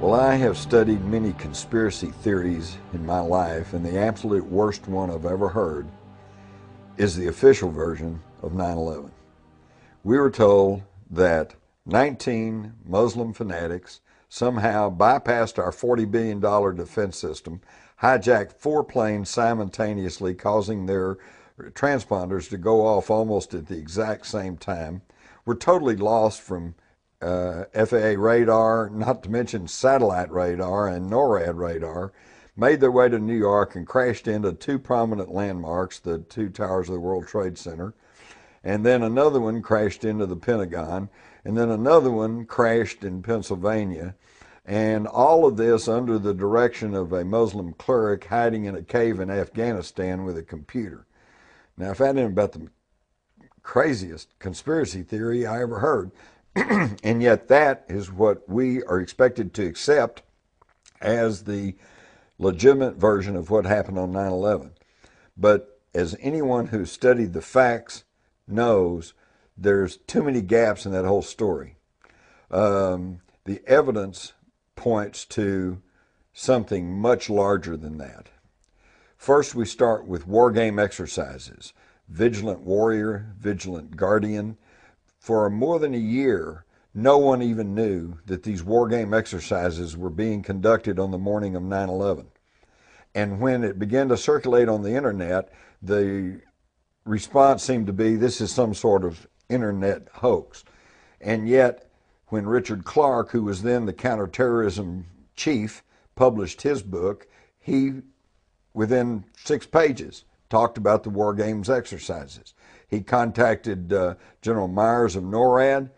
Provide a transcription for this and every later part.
Well, I have studied many conspiracy theories in my life, and the absolute worst one I've ever heard is the official version of 9/11. We were told that 19 Muslim fanatics somehow bypassed our $40 billion defense system, hijacked 4 planes simultaneously, causing their transponders to go off almost at the exact same time. We're totally lost from FAA radar, not to mention satellite radar and NORAD radar, made their way to New York and crashed into 2 prominent landmarks, the 2 towers of the World Trade Center, and then another one crashed into the Pentagon, and then another one crashed in Pennsylvania, and all of this under the direction of a Muslim cleric hiding in a cave in Afghanistan with a computer. Now, if that isn't about the craziest conspiracy theory I ever heard, and yet that is what we are expected to accept as the legitimate version of what happened on 9/11. But as anyone who studied the facts knows, there's too many gaps in that whole story. The evidence points to something much larger than that. First, we start with war game exercises. Vigilant warrior, vigilant guardian. For more than a year, no one even knew that these war game exercises were being conducted on the morning of 9/11. And when it began to circulate on the internet, the response seemed to be, this is some sort of internet hoax. And yet, when Richard Clarke, who was then the counterterrorism chief, published his book, he, within 6 pages, talked about the war games exercises. He contacted General Myers of NORAD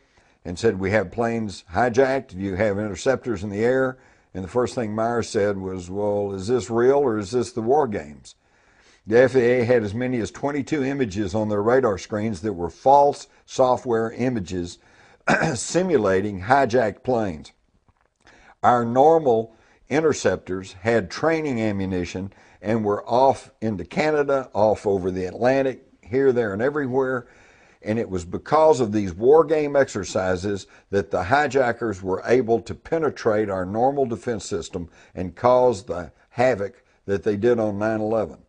and said, we have planes hijacked, do you have interceptors in the air? And the first thing Myers said was, well, is this real or is this the war games? The FAA had as many as 22 images on their radar screens that were false software images simulating hijacked planes. Our normal interceptors had training ammunition and were off into Canada, off over the Atlantic, here, there, and everywhere. And it was because of these war game exercises that the hijackers were able to penetrate our normal defense system and cause the havoc that they did on 9/11.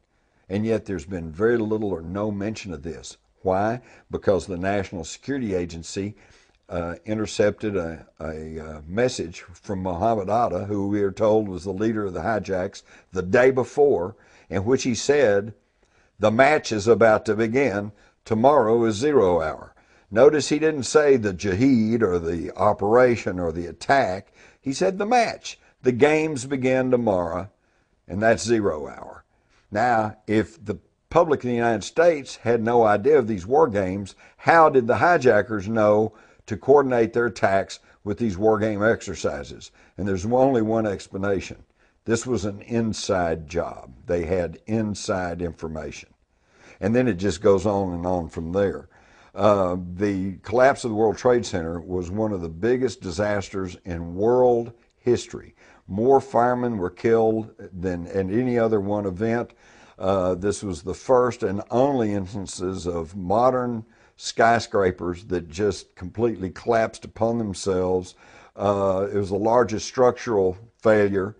And yet there's been very little or no mention of this. Why? Because the National Security Agency intercepted a message from Mohammed Atta, who we are told was the leader of the hijacks, the day before, in which he said, the match is about to begin. Tomorrow is 0 hour. Notice he didn't say the jihad or the operation or the attack. He said the match. The games begin tomorrow, and that's 0 hour. Now, if the public in the United States had no idea of these war games, how did the hijackers know to coordinate their attacks with these war game exercises? And there's only one explanation. This was an inside job. They had inside information. And then it just goes on and on from there. The collapse of the World Trade Center was one of the biggest disasters in world history. More firemen were killed than in any other one event. This was the first and only instances of modern skyscrapers that just completely collapsed upon themselves. It was the largest structural failure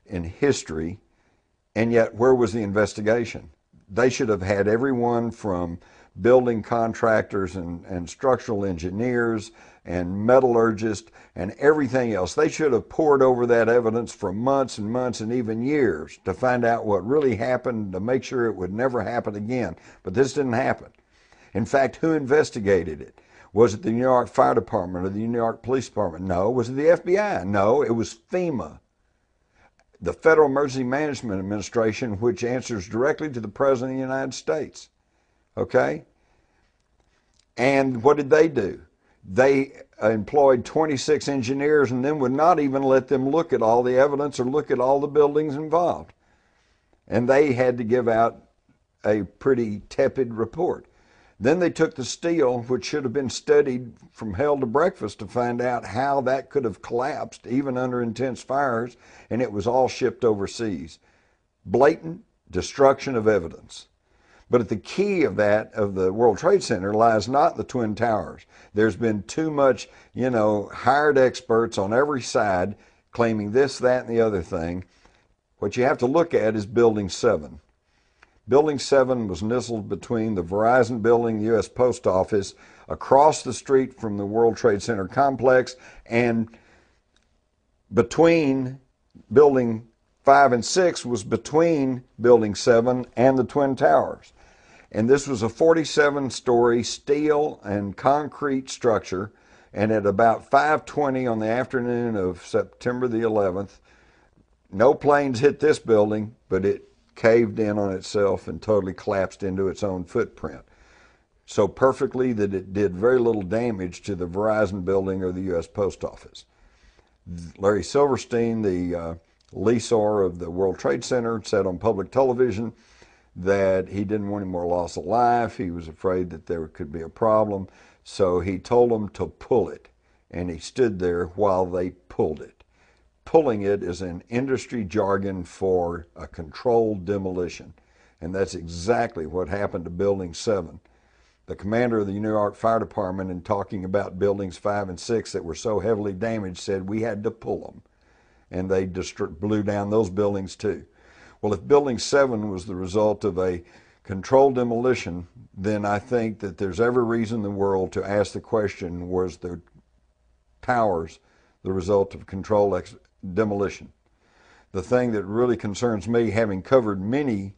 in history, and yet where was the investigation? They should have had everyone from building contractors and structural engineers and metallurgists and everything else. They should have pored over that evidence for months and months and even years to find out what really happened, to make sure it would never happen again. But this didn't happen. In fact, who investigated it? Was it the New York Fire Department or the New York Police Department? No. Was it the FBI? No, it was FEMA, the Federal Emergency Management Administration, which answers directly to the President of the United States. Okay? And what did they do? They employed 26 engineers and then would not even let them look at all the evidence or look at all the buildings involved. And they had to give out a pretty tepid report. Then they took the steel, which should have been studied from hell to breakfast, to find out how that could have collapsed even under intense fires, and it was all shipped overseas. Blatant destruction of evidence. But at the key of that, of the World Trade Center, lies not the Twin Towers. There's been too much, hired experts on every side claiming this, that, and the other thing. What you have to look at is Building 7. Building 7 was nestled between the Verizon building, the U.S. Post Office, across the street from the World Trade Center complex, and between Building 5 and 6 was between Building 7 and the Twin Towers. And this was a 47-story steel and concrete structure, and at about 5:20 on the afternoon of September the 11th, no planes hit this building, but it caved in on itself and totally collapsed into its own footprint. So perfectly that it did very little damage to the Verizon building or the U.S. Post Office. Larry Silverstein, the lessor of the World Trade Center, said on public television that he didn't want any more loss of life. He was afraid that there could be a problem. So he told them to pull it. And he stood there while they pulled it. Pulling it is an industry jargon for a controlled demolition. And that's exactly what happened to Building 7. The commander of the New York Fire Department, in talking about Buildings 5 and 6 that were so heavily damaged, said we had to pull them. And they blew down those buildings too. Well, if Building 7 was the result of a controlled demolition, then I think that there's every reason in the world to ask the question, was the towers the result of controlled demolition? The thing that really concerns me, having covered many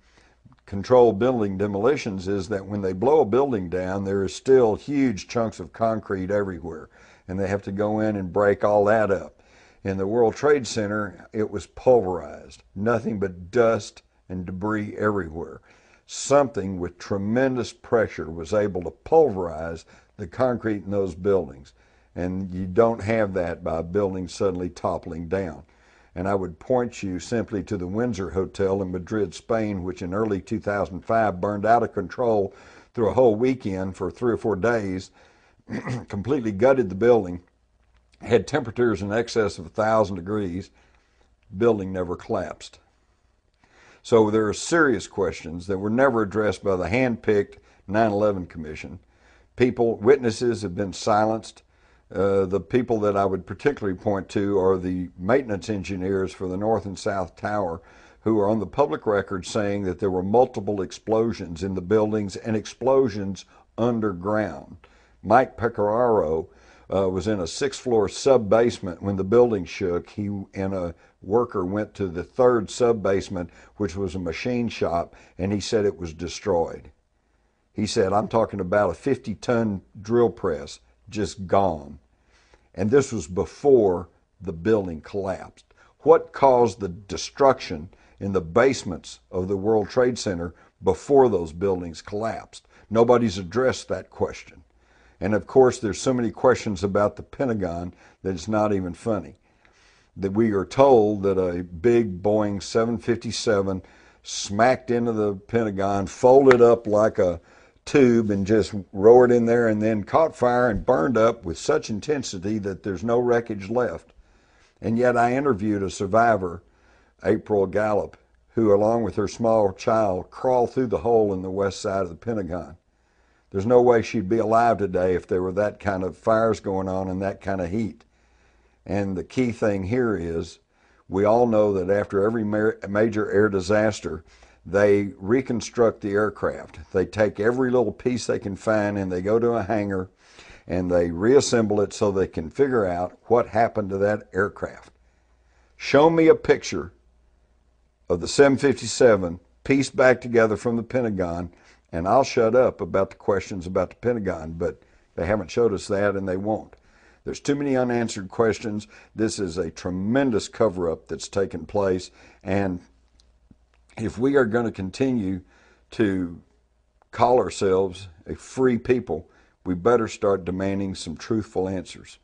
controlled building demolitions, is that when they blow a building down, there is still huge chunks of concrete everywhere, and they have to go in and break all that up. In the World Trade Center, it was pulverized, nothing but dust and debris everywhere. Something with tremendous pressure was able to pulverize the concrete in those buildings. And you don't have that by a building suddenly toppling down. And I would point you simply to the Windsor Hotel in Madrid, Spain, which in early 2005 burned out of control through a whole weekend for 3 or 4 days, completely gutted the building, had temperatures in excess of 1,000 degrees, building never collapsed. So there are serious questions that were never addressed by the hand-picked 9/11 Commission. Witnesses have been silenced. The people that I would particularly point to are the maintenance engineers for the North and South Tower, who are on the public record saying that there were multiple explosions in the buildings and explosions underground. Mike Pecoraro was in a 6th-floor sub-basement when the building shook. He and a worker went to the 3rd sub-basement, which was a machine shop, and he said it was destroyed. He said, I'm talking about a 50-ton drill press, just gone. And this was before the building collapsed. What caused the destruction in the basements of the World Trade Center before those buildings collapsed? Nobody's addressed that question. And of course, there's so many questions about the Pentagon that it's not even funny. That we are told that a big Boeing 757 smacked into the Pentagon, folded up like a tube and just roared in there, and then caught fire and burned up with such intensity that there's no wreckage left. And yet I interviewed a survivor, April Gallup, who along with her small child crawled through the hole in the west side of the Pentagon. There's no way she'd be alive today if there were that kind of fires going on and that kind of heat. And the key thing here is, we all know that after every major air disaster, they reconstruct the aircraft. They take every little piece they can find and they go to a hangar and they reassemble it so they can figure out what happened to that aircraft. Show me a picture of the 757 pieced back together from the Pentagon, and I'll shut up about the questions about the Pentagon, but they haven't showed us that and they won't. There's too many unanswered questions. This is a tremendous cover-up that's taken place, and if we are going to continue to call ourselves a free people, we better start demanding some truthful answers.